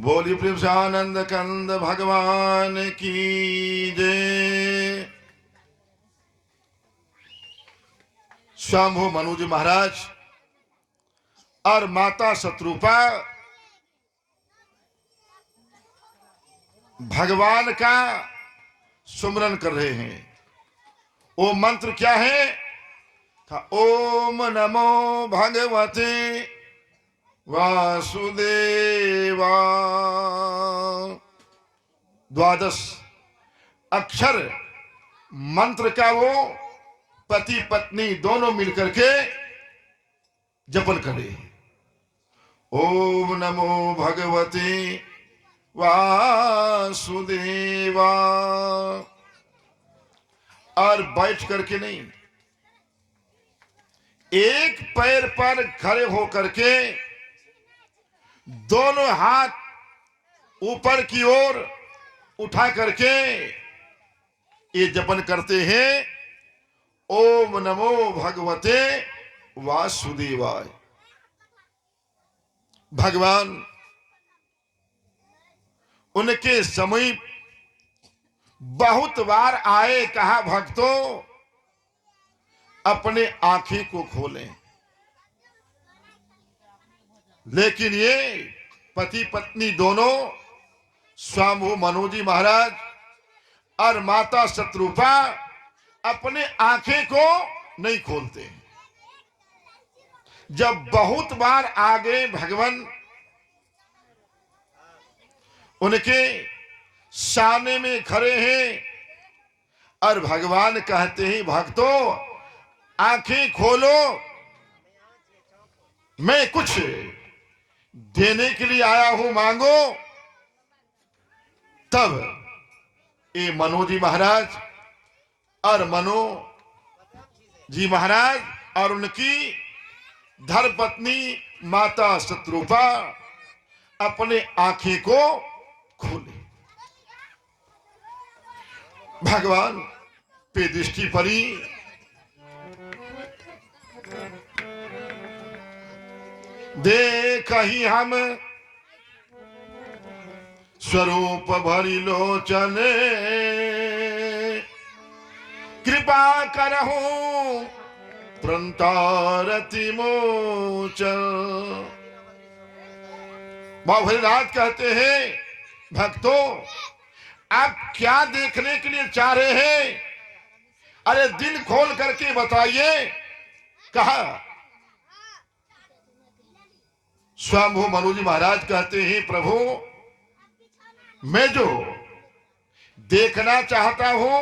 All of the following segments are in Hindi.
बोली प्रेम से आनंद कंद भगवान की जय। स्वयंभू मनु जी महाराज और माता शत्रुपा भगवान का सुमरन कर रहे हैं। वो मंत्र क्या है? था ओम नमो भगवते वासुदेवा। 12 अक्षर मंत्र का वो पति पत्नी दोनों मिलकर के जपन करे। ओम नमो भगवते वासुदेवा। और बैठ करके नहीं, एक पैर पर खड़े होकर के दोनों हाथ ऊपर की ओर उठा करके ये जपन करते हैं। ओम नमो भगवते वासुदेवाय। भगवान उनके समीप बहुत बार आए, कहा भक्तों अपने आंखें को खोलें। लेकिन ये पति पत्नी दोनों स्वयंभू मनु जी महाराज और माता शत्रुपा अपने आंखें को नहीं खोलते। जब बहुत बार आ गए भगवान उनके सामने में खड़े हैं और भगवान कहते हैं भक्तों आंखें खोलो, मैं कुछ देने के लिए आया हूं, मांगो। तब ये मनु जी महाराज और मनु जी महाराज और उनकी धर्मपत्नी माता शत्रुपा अपने आंखें को खोले। भगवान पे दृष्टि पड़ी। देख ही हम स्वरूप भरी लोचन, कृपा करहु प्रंतारति मोचन। बाबा भोलेनाथ कहते हैं भक्तों आप क्या देखने के लिए चाह रहे हैं? अरे दिल खोल करके बताइए। कहा स्वयंभू मनु जी महाराज कहते हैं प्रभु मैं जो देखना चाहता हूं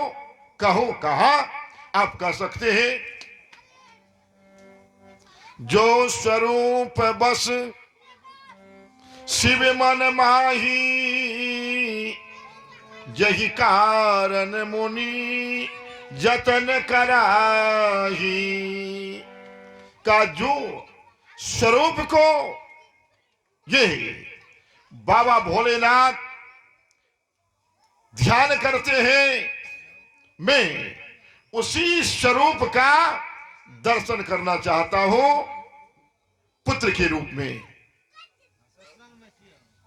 कहो। कहा आप कह सकते हैं जो स्वरूप बस शिव मन माही, यही कारण मुनि जतन कराही। का जो स्वरूप को ये बाबा भोलेनाथ ध्यान करते हैं, मैं उसी स्वरूप का दर्शन करना चाहता हूं पुत्र के रूप में।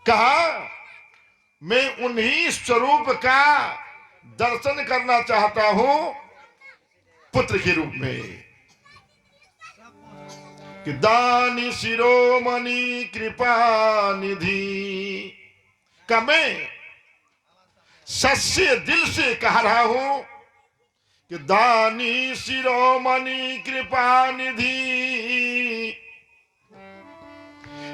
कहा मैं उन्हीं स्वरूप का दर्शन करना चाहता हूं पुत्र के रूप में। कि दानी शिरोमणि कृपा निधि। का मैं सच्चे दिल से कह रहा हूं कि दानी शिरोमणि कृपा निधि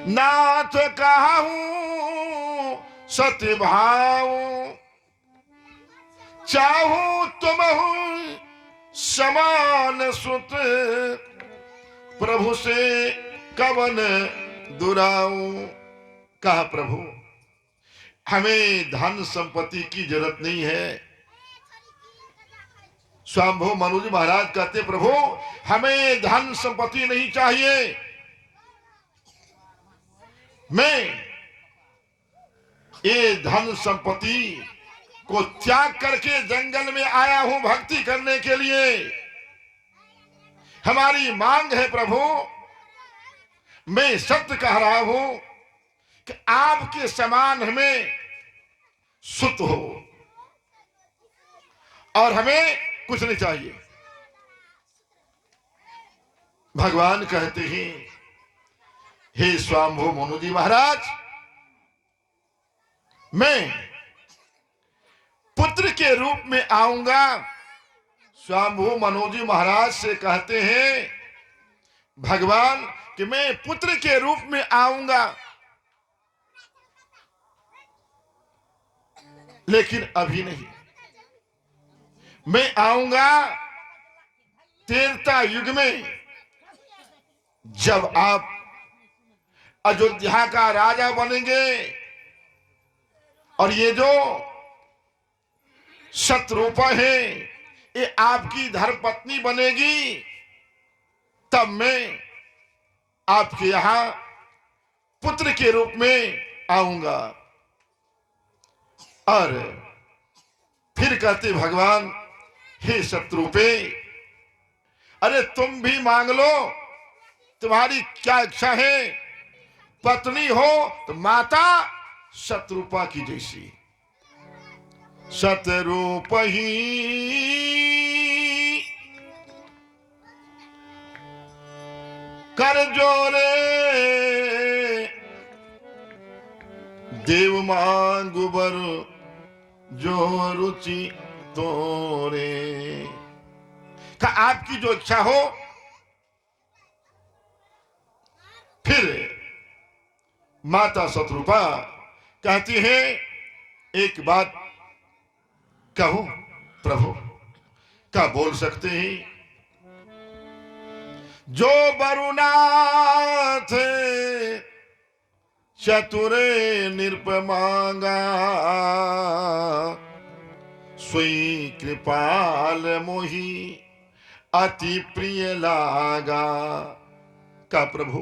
नाथ कहूं सत्य भाव, चाहूं तुम समान सुत, प्रभु से कवन दुराऊं। कहा प्रभु हमें धन संपत्ति की जरूरत नहीं है। स्वयंभू मनु जी महाराज कहते प्रभु हमें धन संपत्ति नहीं चाहिए, मैं ये धन संपत्ति को त्याग करके जंगल में आया हूं भक्ति करने के लिए। हमारी मांग है प्रभु, मैं सत्य कह रहा हूं कि आपके समान हमें सुत हो और हमें कुछ नहीं चाहिए। भगवान कहते हैं, हे स्वाम्भु मनुजी महाराज, मैं पुत्र के रूप में आऊंगा। स्वाम्भु मनोजी महाराज से कहते हैं भगवान कि मैं पुत्र के रूप में आऊंगा, लेकिन अभी नहीं। मैं आऊंगा त्रेता युग में, जब आप अयोध्या का राजा बनेंगे और ये जो शत्रुपा है ये आपकी धर्मपत्नी बनेगी, तब मैं आपके यहां पुत्र के रूप में आऊंगा। और फिर कहते भगवान, हे शत्रुपे, अरे तुम भी मांग लो, तुम्हारी क्या इच्छा है? पत्नी हो तो माता शत्रुपा की जैसी। शतरूप ही कर जोरे, देव मांगु बर जो रुचि तोरे। का आपकी जो इच्छा हो। फिर माता शत्रुपा कहती है, एक बात कहूं प्रभु? क्या बोल सकते हैं? जो वरुणाथ चतुरे नृप मांगा, सोई कृपाल मोही अति प्रिय लागा। का प्रभु